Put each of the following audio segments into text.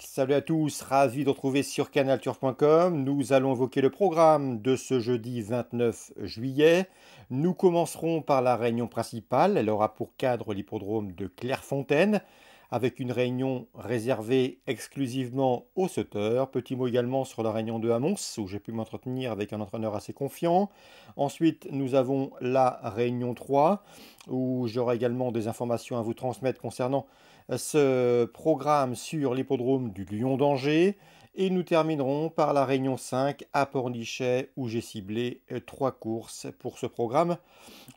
Salut à tous, ravi de retrouver sur canalturf.com. Nous allons évoquer le programme de ce jeudi 29 juillet. Nous commencerons par la réunion principale. Elle aura pour cadre l'hippodrome de Clairefontaine, avec une réunion réservée exclusivement aux sauteurs. Petit mot également sur la réunion de Hamons, où j'ai pu m'entretenir avec un entraîneur assez confiant. Ensuite, nous avons la réunion 3, où j'aurai également des informations à vous transmettre concernant ce programme sur l'hippodrome du Lion d'Angers. Et nous terminerons par la réunion 5 à Pornichet, où j'ai ciblé 3 courses pour ce programme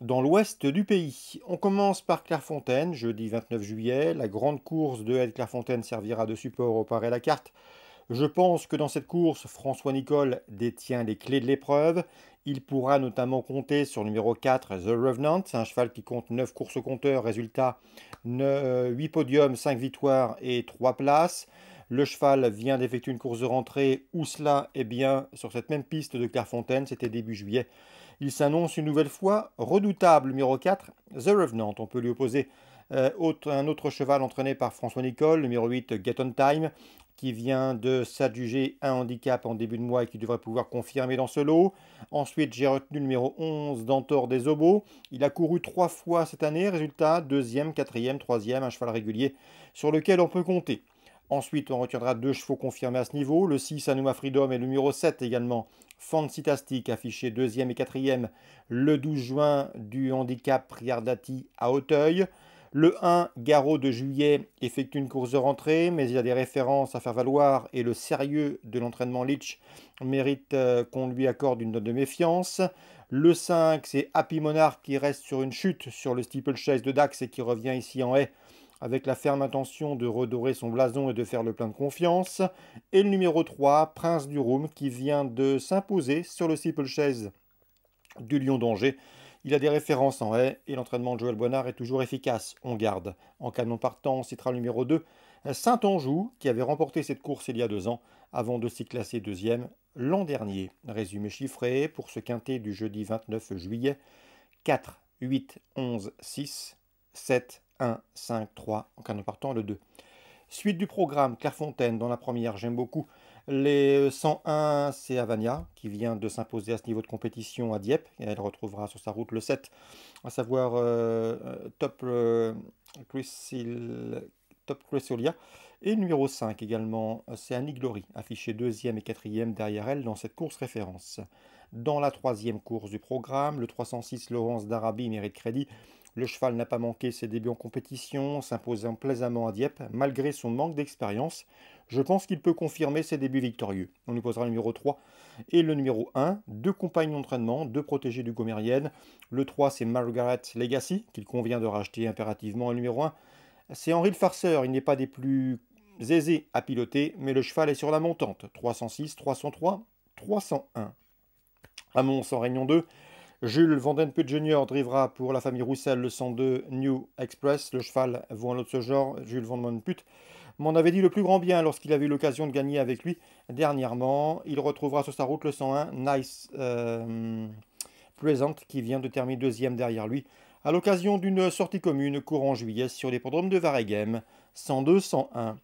dans l'ouest du pays. On commence par Clairefontaine, jeudi 29 juillet. La grande course de Clairefontaine servira de support au paré la carte. Je pense que dans cette course, François Nicole détient les clés de l'épreuve. Il pourra notamment compter sur le numéro 4, The Revenant. C'est un cheval qui compte 9 courses au compteur. Résultat, 8 podiums, 5 victoires et 3 places. Le cheval vient d'effectuer une course de rentrée où cela est bien sur cette même piste de Clairefontaine. C'était début juillet. Il s'annonce une nouvelle fois redoutable, numéro 4, The Revenant. On peut lui opposer un autre cheval entraîné par François Nicole, numéro 8, Get On Time, qui vient de s'adjuger un handicap en début de mois et qui devrait pouvoir confirmer dans ce lot. Ensuite, j'ai retenu le numéro 11, Dantor des Obos. Il a couru 3 fois cette année. Résultat, 2e, 4e, 3e, un cheval régulier sur lequel on peut compter. Ensuite, on retiendra 2 chevaux confirmés à ce niveau. Le 6, Anuma Freedom, et le numéro 7 également, Fantastic, affiché 2e et 4e le 12 juin du handicap Priardati à Auteuil. Le 1, Garot de juillet, effectue une course de rentrée, mais il a des références à faire valoir et le sérieux de l'entraînement Leach mérite qu'on lui accorde une note de méfiance. Le 5, c'est Happy Monarch qui reste sur une chute sur le steeplechase de Dax et qui revient ici en haie avec la ferme intention de redorer son blason et de faire le plein de confiance. Et le numéro 3, Prince du Roum, qui vient de s'imposer sur le steeplechase du Lion d'Angers. Il a des références en haie et l'entraînement de Joël Boinard est toujours efficace. On garde. En canon partant, on citera le numéro 2, Saint-Anjou, qui avait remporté cette course il y a 2 ans, avant de s'y classer deuxième l'an dernier. Résumé chiffré pour ce quintet du jeudi 29 juillet. 4, 8, 11, 6, 7, 1, 5, 3. En canon partant, le 2. Suite du programme, Clairefontaine dans la première, j'aime beaucoup. Les 101, c'est Avania, qui vient de s'imposer à ce niveau de compétition à Dieppe. Et elle retrouvera sur sa route le 7, à savoir Top Chrysalia. Et le numéro 5 également, c'est Annie Glory, affiché 2e et 4e derrière elle dans cette course référence. Dans la troisième course du programme, le 306 Laurence d'Arabie mérite crédit. Le cheval n'a pas manqué ses débuts en compétition, s'imposant plaisamment à Dieppe, malgré son manque d'expérience. Je pense qu'il peut confirmer ses débuts victorieux. On lui posera le numéro 3 et le numéro 1, 2 compagnons d'entraînement, 2 protégés du Gomérienne. Le 3, c'est Margaret Legacy, qu'il convient de racheter impérativement. Et le numéro 1, c'est Henri le Farceur. Il n'est pas des plus aisés à piloter, mais le cheval est sur la montante. 306, 303, 301. Mons en Réunion 2, Jules Vandenput Jr. drivera pour la famille Roussel le 102 New Express. Le cheval vaut un lot de ce genre. Jules Vandenput m'en avait dit le plus grand bien lorsqu'il avait eu l'occasion de gagner avec lui dernièrement. Il retrouvera sur sa route le 101 Nice Present qui vient de terminer deuxième derrière lui à l'occasion d'une sortie commune courant juillet sur l'hippodrome de Varegem. 102-101.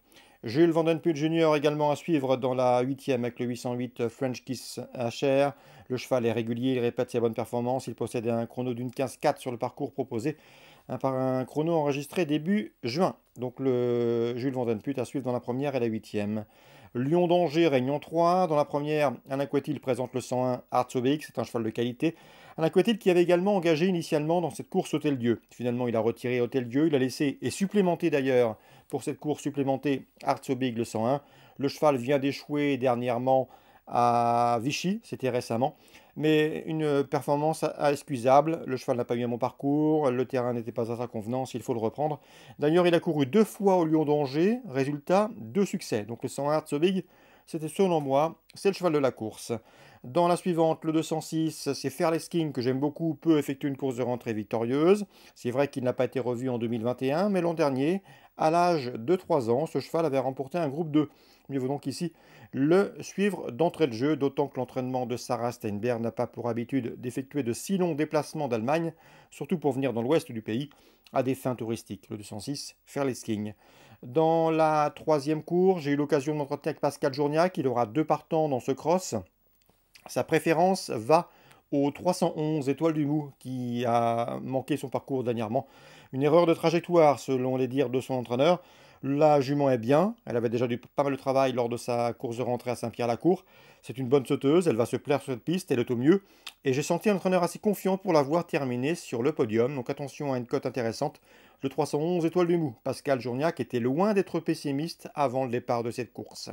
Jules Vandenput Jr. également à suivre dans la 8e avec le 808 French Kiss HR. Le cheval est régulier, il répète ses bonnes performances. Il possède un chrono d'une 15-4 sur le parcours proposé par un chrono enregistré début juin. Donc le Jules Vandenput à suivre dans la première et la 8e. Lion d'Angers, Réunion 3. Dans la première, Alain Couetil présente le 101 Artsobix, c'est un cheval de qualité. Alain Couetil qui avait également engagé initialement dans cette course Hôtel-Dieu. Finalement, il a retiré Hôtel-Dieu, il a laissé et supplémenté d'ailleurs pour cette course supplémentée Artsobig le 101. Le cheval vient d'échouer dernièrement à Vichy, c'était récemment, mais une performance excusable. Le cheval n'a pas eu un bon parcours, le terrain n'était pas à sa convenance, il faut le reprendre. D'ailleurs, il a couru 2 fois au Lion d'Angers, résultat 2 succès. Donc le 101 Artsobig, c'était selon moi, c'est le cheval de la course. Dans la suivante, le 206, c'est Fairless King que j'aime beaucoup, peut effectuer une course de rentrée victorieuse. C'est vrai qu'il n'a pas été revu en 2021, mais l'an dernier À l'âge de 3 ans, ce cheval avait remporté un groupe 2. Mieux vaut donc ici le suivre d'entrée de jeu, d'autant que l'entraînement de Sarah Steinberg n'a pas pour habitude d'effectuer de si longs déplacements d'Allemagne, surtout pour venir dans l'ouest du pays, à des fins touristiques. Le 206, Fairlisking. Dans la troisième cour, j'ai eu l'occasion de m'entretenir avec Pascal Journiac. Il aura 2 partants dans ce cross. Sa préférence va au 311 Étoile du Mou, qui a manqué son parcours dernièrement. Une erreur de trajectoire, selon les dires de son entraîneur. La jument est bien, elle avait déjà eu pas mal de travail lors de sa course de rentrée à Saint-Pierre-la-Cour. C'est une bonne sauteuse, elle va se plaire sur cette piste, elle est au mieux. Et j'ai senti un entraîneur assez confiant pour la voir terminer sur le podium. Donc attention à une cote intéressante. Le 311 Étoile du Mou. Pascal Journiac était loin d'être pessimiste avant le départ de cette course.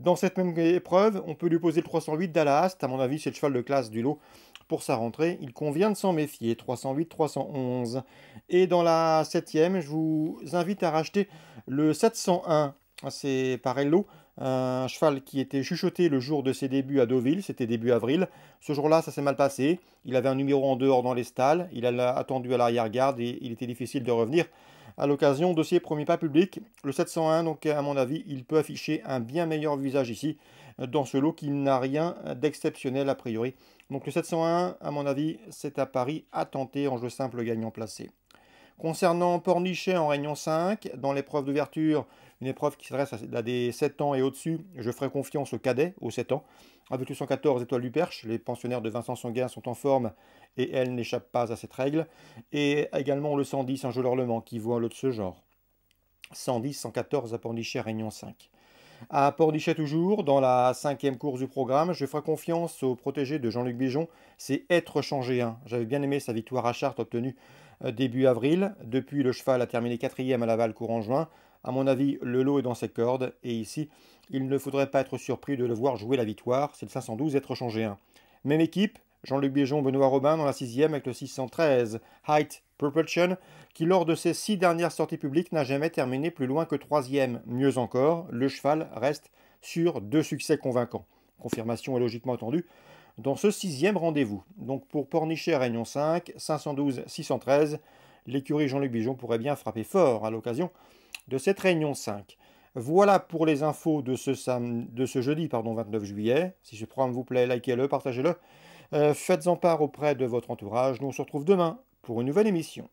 Dans cette même épreuve, on peut lui poser le 308 d'Alast. À mon avis, c'est le cheval de classe du lot pour sa rentrée. Il convient de s'en méfier. 308, 311. Et dans la septième, je vous invite à racheter le 701. C'est Parello, un cheval qui était chuchoté le jour de ses débuts à Deauville. C'était début avril. Ce jour-là, ça s'est mal passé. Il avait un numéro en dehors dans les stalles. Il a attendu à l'arrière-garde et il était difficile de revenir. À l'occasion de ses premiers pas publics, le 701, donc à mon avis, il peut afficher un bien meilleur visage ici, dans ce lot qui n'a rien d'exceptionnel a priori. Donc le 701, à mon avis, c'est à Paris à tenter en jeu simple gagnant placé. Concernant Pornichet en Réunion 5, dans l'épreuve d'ouverture, une épreuve qui s'adresse à des 7 ans et au-dessus, je ferai confiance au cadet, aux 7 ans. Avec le 114 Étoile du Perche, les pensionnaires de Vincent Sanguin sont en forme et elles n'échappent pas à cette règle. Et également le 110, un jeu d'orlement qui vaut un lot de ce genre. 110, 114 à Pornichet, Réunion 5. À Pornichet toujours, dans la cinquième course du programme, je ferai confiance au protégé de Jean-Luc Bijon, c'est Être Changé 1. J'avais bien aimé sa victoire à Chartres obtenue début avril. Depuis, le cheval a terminé quatrième à Laval courant juin. À mon avis, le lot est dans ses cordes. Et ici, il ne faudrait pas être surpris de le voir jouer la victoire. C'est le 512 Être Changé 1. Même équipe, Jean-Luc Bijon, Benoît Robin dans la sixième avec le 613 Height Propulsion, qui lors de ses 6 dernières sorties publiques n'a jamais terminé plus loin que troisième. Mieux encore, le cheval reste sur 2 succès convaincants. Confirmation est logiquement attendue dans ce 6e rendez-vous. Donc pour Pornichet Réunion 5, 512, 613, l'écurie Jean-Luc Bijon pourrait bien frapper fort à l'occasion de cette Réunion 5. Voilà pour les infos de ce jeudi 29 juillet. Si ce programme vous plaît, likez-le, partagez-le. Faites-en part auprès de votre entourage. Nous on se retrouve demain pour une nouvelle émission.